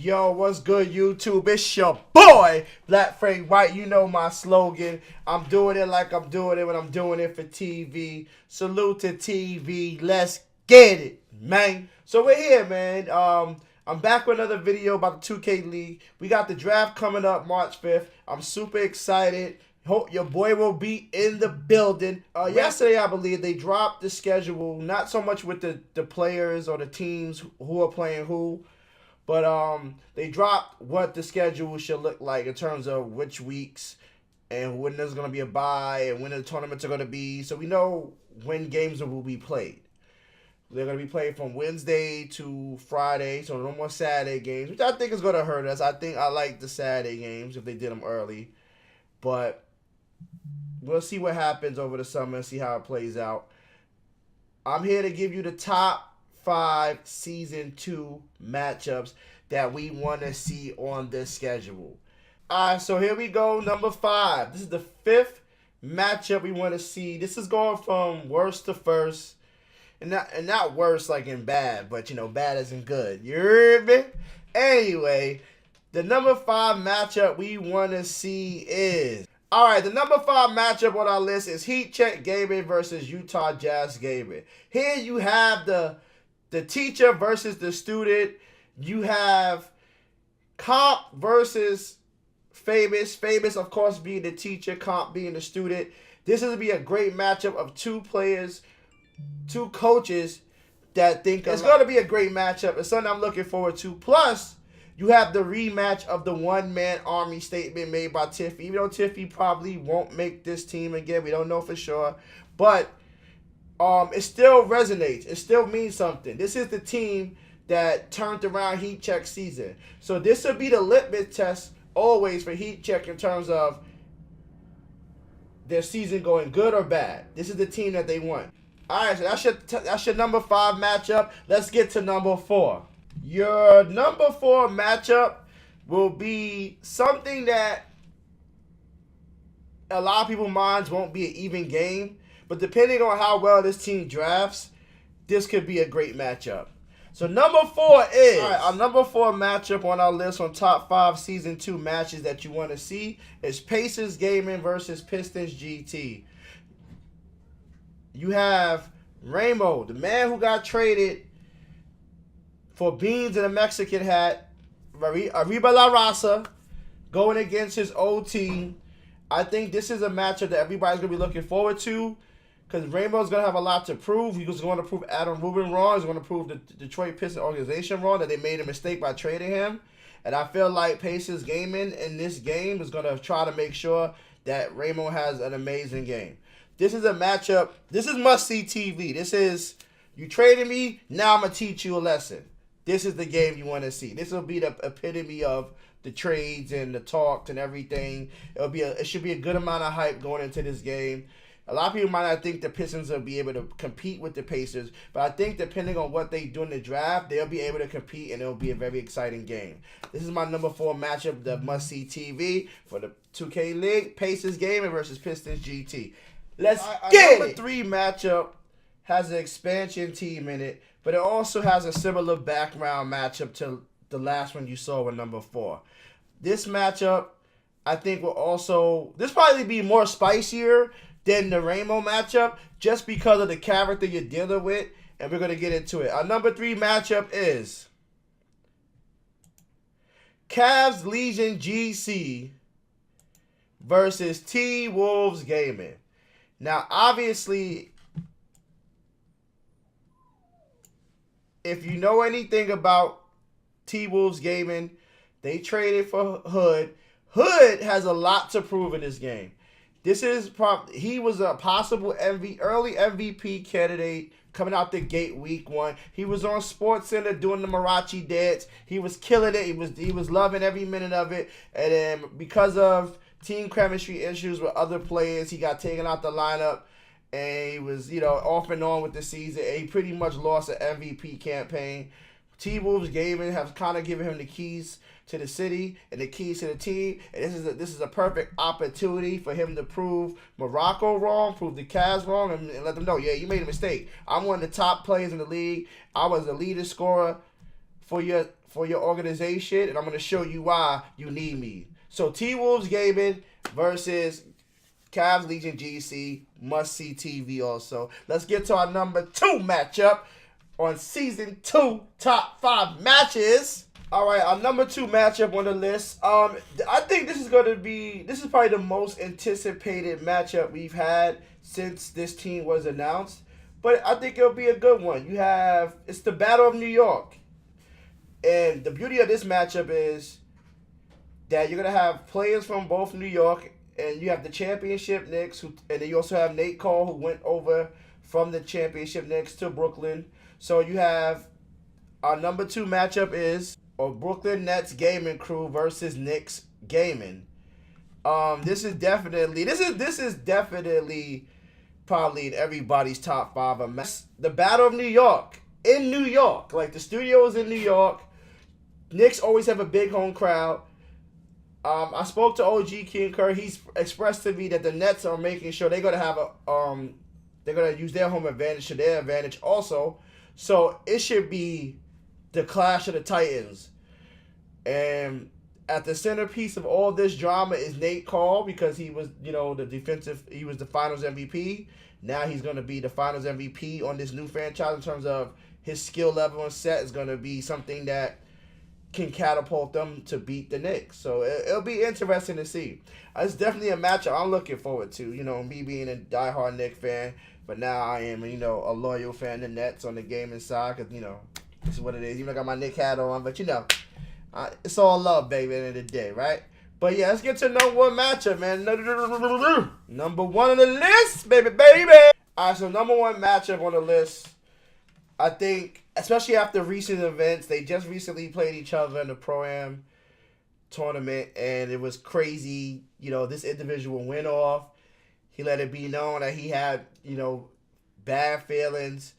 Yo, what's good, YouTube? It's your boy, Black Frank White. You know my slogan. I'm doing it like I'm doing it when I'm doing it for TV. Salute to TV. Let's get it, man. So we're here, man. I'm back with another video about the 2K League. We got the draft coming up March 5th. I'm super excited. Hope your boy will be in the building. Yesterday, I believe, they dropped the schedule. Not so much with the players or the teams who are playing who. But they dropped what the schedule should look like in terms of which weeks and when there's going to be a bye and when the tournaments are going to be. So we know when games will be played. They're going to be played from Wednesday to Friday, so no more Saturday games, which I think is going to hurt us. I think I like the Saturday games if they did them early. But we'll see what happens over the summer and see how it plays out. I'm here to give you the top 5 Season 2 matchups that we want to see on this schedule. Alright, so here we go. Number 5. This is the 5th matchup we want to see. This is going from worst to first. And not worse like in bad, but you know, bad isn't good. You heard me? Anyway, the number 5 matchup we want to see is... Alright, the number 5 matchup on our list is Heat Check Gaming versus Utah Jazz Gaming. Here you have the teacher versus the student. You have Comp versus Famous. Famous, of course, being the teacher. Comp being the student. This is going to be a great matchup of 2 players, 2 coaches that think it's going to be a great matchup. It's something I'm looking forward to. Plus, you have the rematch of the one-man army statement made by Tiffy. Even though Tiffy probably won't make this team again. We don't know for sure. But it still resonates. It still means something. This is the team that turned around Heat Check season. So this will be the litmus test always for Heat Check in terms of their season going good or bad. This is the team that they want. All right, so that's your number 5 matchup. Let's get to number 4. Your number 4 matchup will be something that a lot of people's minds won't be an even game. But depending on how well this team drafts, this could be a great matchup. So number 4 is... All right, our number 4 matchup on our list on top 5 Season 2 matches that you want to see is Pacers Gaming versus Pistons GT. You have Ramo, the man who got traded for beans and a Mexican hat, Arriba La Raza, going against his old team. I think this is a matchup that everybody's going to be looking forward to because Ramo's going to have a lot to prove. He was going to prove Adam Rubin wrong. He's going to prove the Detroit Pistons organization wrong, that they made a mistake by trading him. And I feel like Pacers Gaming in this game is going to try to make sure that Ramo has an amazing game. This is a matchup. This is must-see TV. This is, you traded me, now I'm going to teach you a lesson. This is the game you want to see. This will be the epitome of the trades and the talks and everything. It should be a good amount of hype going into this game. A lot of people might not think the Pistons will be able to compete with the Pacers, but I think depending on what they do in the draft, they'll be able to compete and it'll be a very exciting game. This is my number 4 matchup, the must-see TV for the 2K League, Pacers Gaming versus Pistons GT. Let's get it! Number 3 matchup has an expansion team in it, but it also has a similar background matchup to the last one you saw with number 4. This matchup, I think, will also... This probably be more spicier than the Ramo matchup just because of the character you're dealing with, and we're going to get into it. Our number 3 matchup is Cavs Legion GC versus T-Wolves Gaming. Now, obviously, if you know anything about T-Wolves Gaming, they traded for Hood. Hood has a lot to prove in this game. This is he was a possible early MVP candidate coming out the gate week 1. He was on SportsCenter doing the Marachi dance. He was killing it. He was loving every minute of it. And then because of team chemistry issues with other players, he got taken out the lineup. And he was, off and on with the season. And he pretty much lost an MVP campaign. T-Wolves Gaming have kind of given him the keys to the city and the keys to the team. And this is a perfect opportunity for him to prove Morocco wrong, prove the Cavs wrong, and let them know, yeah, you made a mistake. I'm one of the top players in the league. I was the leading scorer for your organization, and I'm gonna show you why you need me. So T-Wolves Gaming versus Cavs Legion GC, must see TV also. Let's get to our number 2 matchup on season 2 top 5 matches. All right, our number 2 matchup on the list. I think this is probably the most anticipated matchup we've had since this team was announced. But I think it'll be a good one. It's the Battle of New York. And the beauty of this matchup is that you're going to have players from both New York, and you have the championship Knicks, and then you also have Nate Cole, who went over from the championship Knicks to Brooklyn. So you have our number 2 matchup is Brooklyn Nets Gaming Crew versus Knicks Gaming. This is definitely probably in everybody's top 5. The Battle of New York in New York, like the studio is in New York. Knicks always have a big home crowd. I spoke to OG King Kerr. He's expressed to me that the Nets are making sure they're gonna have they're gonna use their home advantage to their advantage also. So it should be the clash of the Titans. And at the centerpiece of all this drama is Nate Cole, because he was, he was the Finals MVP. Now he's gonna be the Finals MVP on this new franchise in terms of his skill level and set is gonna be something that can catapult them to beat the Knicks. So it'll be interesting to see. It's definitely a matchup I'm looking forward to. Me being a diehard Knicks fan, but now I am, a loyal fan of the Nets on the gaming side, because, this is what it is. Even though I got my Knicks hat on, but, it's all love, baby, at the end of the day, right? But, yeah, let's get to number 1 matchup, man. Number 1 on the list, baby. All right, so number 1 matchup on the list, I think, especially after recent events, they just recently played each other in the Pro-Am tournament, and it was crazy. This individual went off. He let it be known that he had, bad feelings,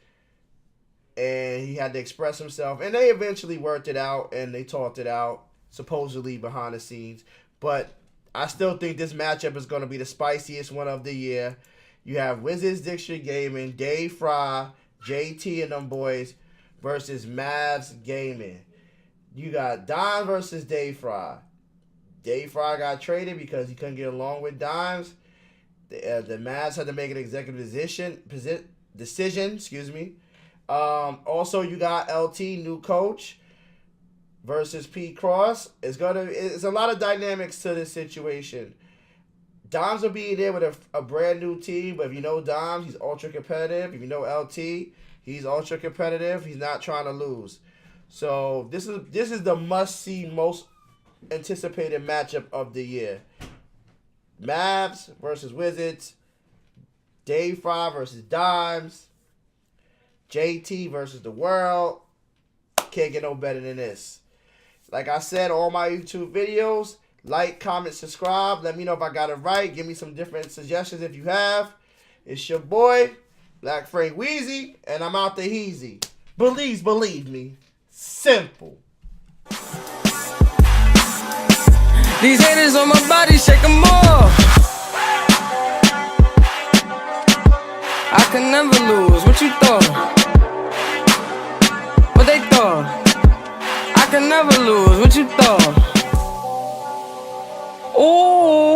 and he had to express himself. And they eventually worked it out, and they talked it out, supposedly behind the scenes. But I still think this matchup is going to be the spiciest one of the year. You have Wizards District Gaming, Dave Fry, JT and them boys versus Mavs Gaming. You got Dimes versus Dave Fry. Dave Fry got traded because he couldn't get along with Dimes. The Mavs had to make an executive decision. Also, you got LT, new coach, versus Pete Cross. It's a lot of dynamics to this situation. Dimes will be there with a brand new team, but if you know Dimes, he's ultra competitive. If you know LT, he's ultra competitive. He's not trying to lose. So this is the must-see, most anticipated matchup of the year. Mavs versus Wizards. Dave Fry versus Dimes. JT versus the world. Can't get no better than this. Like I said, all my YouTube videos, like, comment, subscribe. Let me know if I got it right. Give me some different suggestions if you have. It's your boy, Black Frank Weezy, and I'm out the Heezy. Believe me. Simple. These haters on my body, shake them off. I can never lose. What you thought? What they thought? I can never lose. What you thought? Ooh.